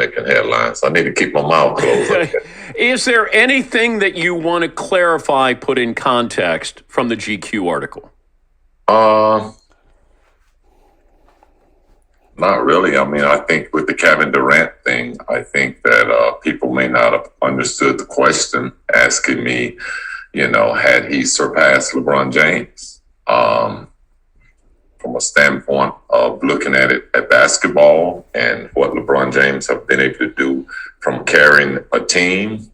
making headlines. I need to keep my mouth closed. Is there anything that you want to clarify, put in context from the GQ article? Uh, Not really. I mean, I think with the Kevin Durant thing, I think that people may not have understood the question asking me, had he surpassed LeBron James? From a standpoint of looking at it at basketball and what LeBron James have been able to do from carrying a team,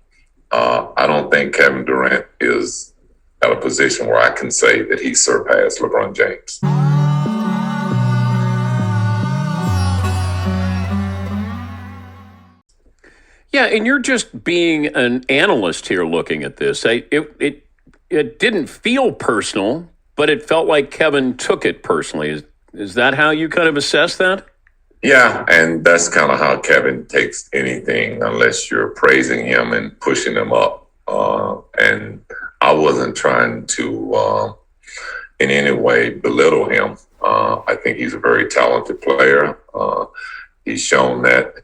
I don't think Kevin Durant is at a position where I can say that he surpassed LeBron James. Yeah, and you're just being an analyst here looking at this. It didn't feel personal, but it felt like Kevin took it personally. Is that how you kind of assess that? Yeah, and that's kind of how Kevin takes anything, unless you're praising him and pushing him up. And I wasn't trying to in any way belittle him. I think he's a very talented player. He's shown that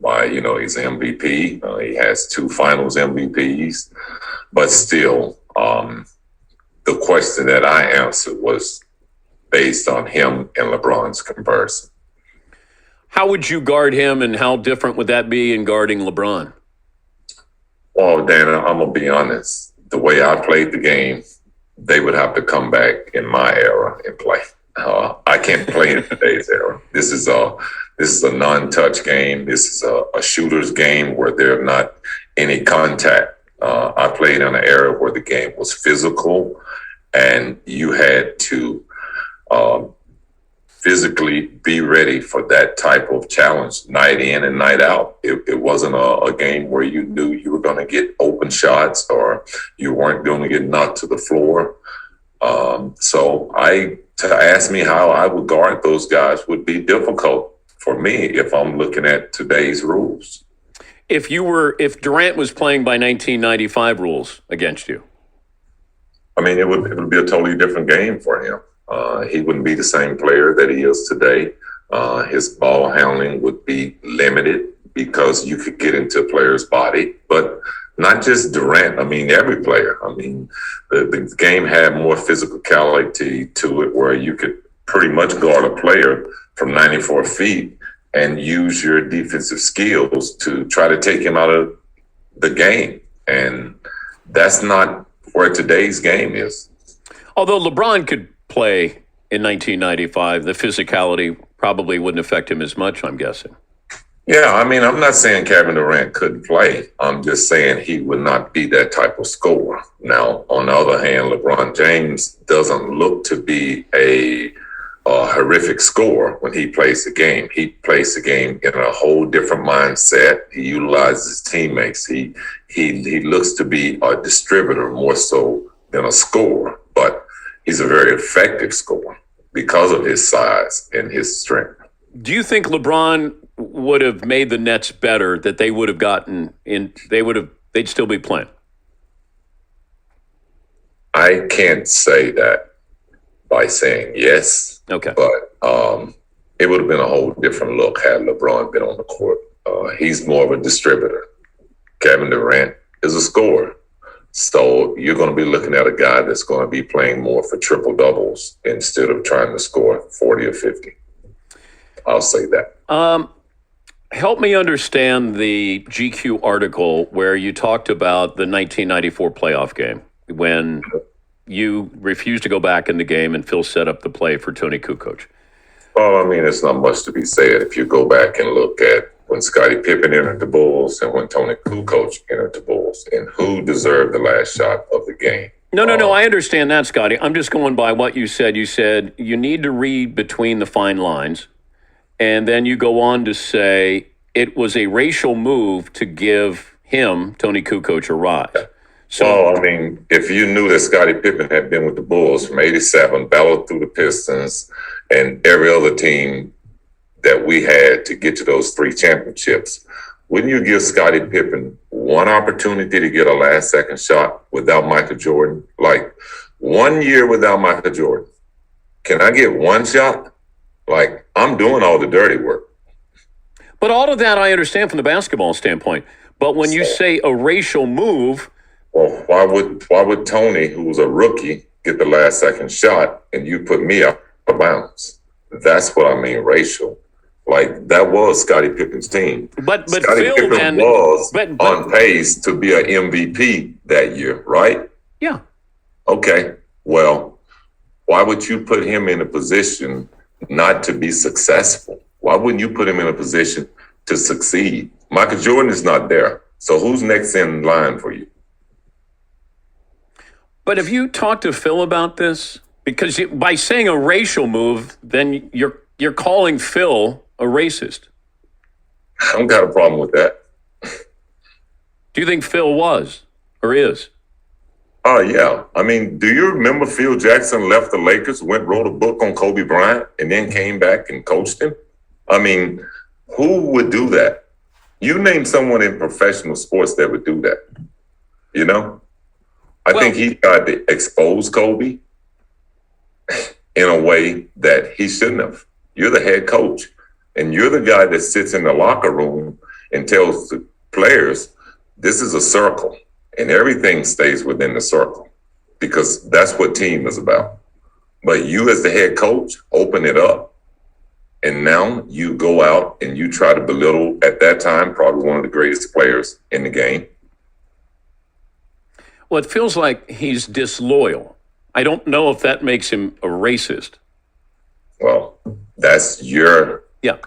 by, he's an MVP. He has 2 finals MVPs. But still, the question that I answered was based on him and LeBron's comparison. How would you guard him, and how different would that be in guarding LeBron? Well, Dana, I'm going to be honest. The way I played the game, they would have to come back in my era and play. I can't play in today's era. This is a non-touch game. This is a shooter's game where there's not any contact. I played in an era where the game was physical, and you had to physically be ready for that type of challenge night in and night out. It wasn't a game where you knew you were going to get open shots or you weren't going to get knocked to the floor. To ask me how I would guard those guys would be difficult for me if I'm looking at today's rules. If Durant was playing by 1995 rules against you, I mean, it would be a totally different game for him. He wouldn't be the same player that he is today. His ball handling would be limited because you could get into a player's body, but not just Durant. I mean, every player. I mean, the game had more physicality to it where you could pretty much guard a player from 94 feet and use your defensive skills to try to take him out of the game. And that's not where today's game is. Although LeBron could play in 1995, the physicality probably wouldn't affect him as much, I'm guessing. Yeah, I mean, I'm not saying Kevin Durant couldn't play. I'm just saying he would not be that type of scorer. Now, on the other hand, LeBron James doesn't look to be a horrific scorer when he plays the game. He plays the game in a whole different mindset. He utilizes his teammates. He looks to be a distributor more so than a scorer, but he's a very effective scorer because of his size and his strength. Do you think LeBron would have made the Nets better, that they would have gotten in, they'd still be playing? I can't say that by saying yes. Okay. But it would have been a whole different look had LeBron been on the court. He's more of a distributor. Kevin Durant is a scorer. So you're going to be looking at a guy that's going to be playing more for triple doubles instead of trying to score 40 or 50. I'll say that. Help me understand the GQ article where you talked about the 1994 playoff game when you refused to go back in the game and Phil set up the play for Tony Kukoc. Well, I mean, it's not much to be said if you go back and look at when Scottie Pippen entered the Bulls and when Tony Kukoc entered the Bulls and who deserved the last shot of the game. No, I understand that, Scottie. I'm just going by what you said. You said you need to read between the fine lines. And then you go on to say it was a racial move to give him, Tony Kukoc, a rise. So, well, I mean, if you knew that Scottie Pippen had been with the Bulls from 87, battled through the Pistons, and every other team that we had to get to those 3 championships, wouldn't you give Scottie Pippen one opportunity to get a last-second shot without Michael Jordan? Like, 1 year without Michael Jordan. Can I get one shot? Like, I'm doing all the dirty work. But all of that I understand from the basketball standpoint. But when you say a racial move, well, why would Tony, who was a rookie, get the last second shot and you put me out of bounds? That's what I mean, racial. Like, that was Scottie Pippen's team. but Scottie Phil Pippen then, was but on pace to be an MVP that year, right? yeah. Okay. Well, why would you put him in a position not to be successful? Why wouldn't you put him in a position to succeed? Michael Jordan is not there. So who's next in line for you? But have you talked to Phil about this? Because by saying a racial move, then you're calling Phil a racist. I don't got a problem with that. Do you think Phil was or is? Oh, yeah. I mean, do you remember Phil Jackson left the Lakers, wrote a book on Kobe Bryant, and then came back and coached him? I mean, who would do that? You name someone in professional sports that would do that, you know? I think he tried to expose Kobe in a way that he shouldn't have. You're the head coach, and you're the guy that sits in the locker room and tells the players, this is a circle, and everything stays within the circle because that's what team is about. But you as the head coach, open it up, and now you go out and you try to belittle, at that time, probably one of the greatest players in the game. Well, it feels like he's disloyal. I don't know if that makes him a racist. Well, that's your Yeah.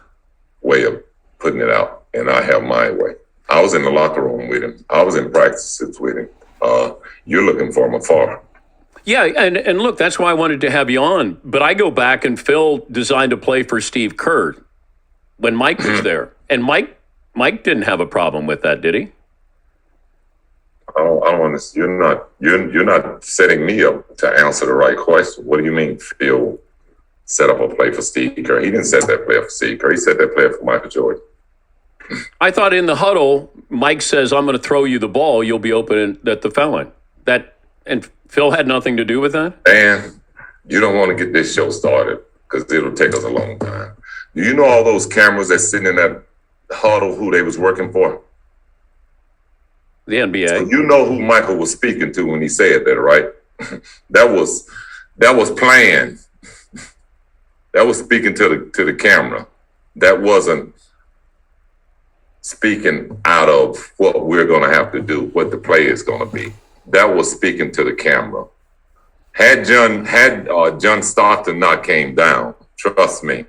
way of putting it out, and I have my way. I was in the locker room with him. I was in practices with him. You're looking for him afar. Yeah, and look, that's why I wanted to have you on. But I go back, and Phil designed a play for Steve Kerr when Mike was there. And Mike didn't have a problem with that, did he? I don't understand. You're not setting me up to answer the right question. What do you mean Phil set up a play for Steve Kerr? He didn't set that play for Steve Kerr. He set that play for Michael Jordan. I thought in the huddle, Mike says, I'm going to throw you the ball. You'll be open at the foul line. And Phil had nothing to do with that? And you don't want to get this show started because it'll take us a long time. Do you know all those cameras that's sitting in that huddle who they was working for? The NBA. So you know who Michael was speaking to when he said that, right? that was planned. That was speaking to the camera. That wasn't speaking out of what we're going to have to do, what the play is going to be. That was speaking to the camera. Had John Stockton not came down, trust me.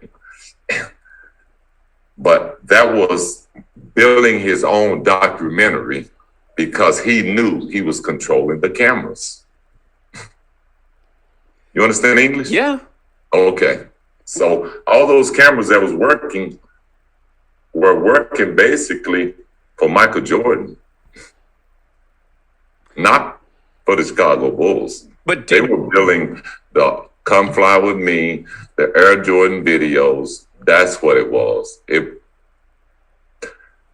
But that was building his own documentary because he knew he was controlling the cameras. You understand English? Yeah. Okay. So all those cameras that was working were working basically for Michael Jordan, not for the Chicago Bulls. But they were building the Come Fly With Me, the Air Jordan videos. That's what it was.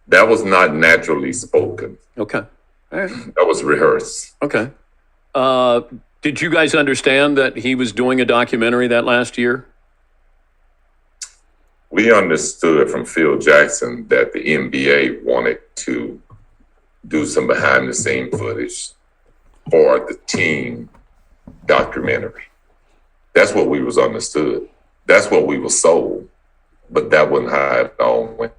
That was not naturally spoken. Okay. All right. That was rehearsed. Okay. Did you guys understand that he was doing a documentary that last year? We understood from Phil Jackson that the NBA wanted to do some behind-the-scene footage for the team documentary. That's what we was understood. That's what we were sold. But that wasn't how it all went.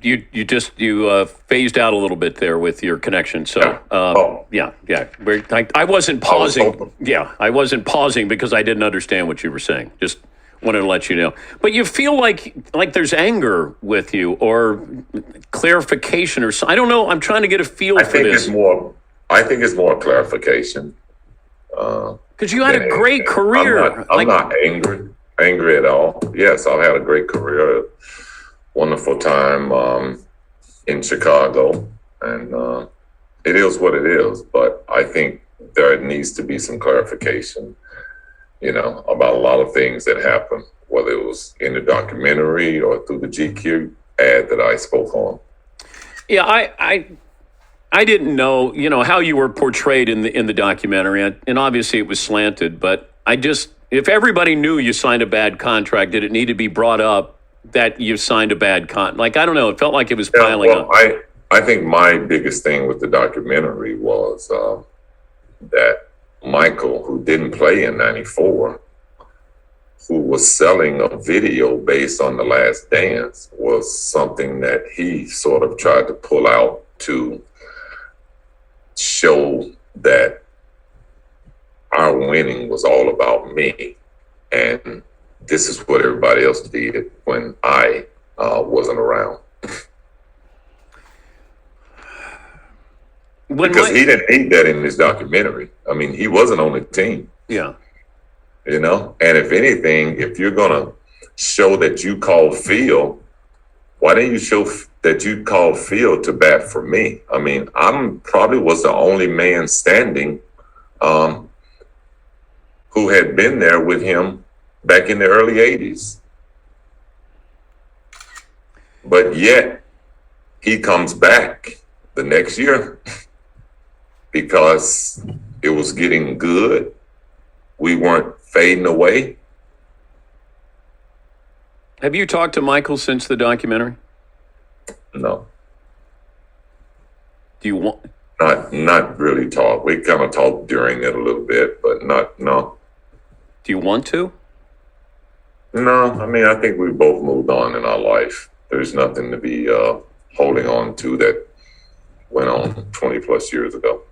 You phased out a little bit there with your connection. So yeah. I wasn't pausing. I wasn't pausing because I didn't understand what you were saying. Just wanted to let you know. But you feel like there's anger with you or clarification or something. I don't know. I'm trying to get a feel for this. I think it's more clarification. Because you had a great career. I'm not angry at all. Yes, I've had a great career. Wonderful time in Chicago, and it is what it is. But I think there needs to be some clarification, about a lot of things that happened, whether it was in the documentary or through the GQ ad that I spoke on. Yeah, I didn't know, how you were portrayed in the documentary, and obviously it was slanted. But if everybody knew you signed a bad contract, did it need to be brought up? that you signed a bad con? Like, I don't know. It felt like it was Yeah, piling well, up. I think my biggest thing with the documentary was that Michael, who didn't play in '94, who was selling a video based on The Last Dance, was something that he sort of tried to pull out to show that our winning was all about me. And this is what everybody else did when I wasn't around. Because he didn't need that in his documentary. I mean, he wasn't on the team. Yeah. You know, and if anything, if you're gonna show that you called Phil, why didn't you show that you called Phil to bat for me? I mean, I'm probably was the only man standing who had been there with him back in the early '80s. But yet he comes back the next year because it was getting good. We weren't fading away. Have you talked to Michael since the documentary? No. Do you want? Not really talk. We kind of talked during it a little bit, but no. Do you want to? No, I mean, I think we both moved on in our life. There's nothing to be holding on to that went on 20 plus years ago.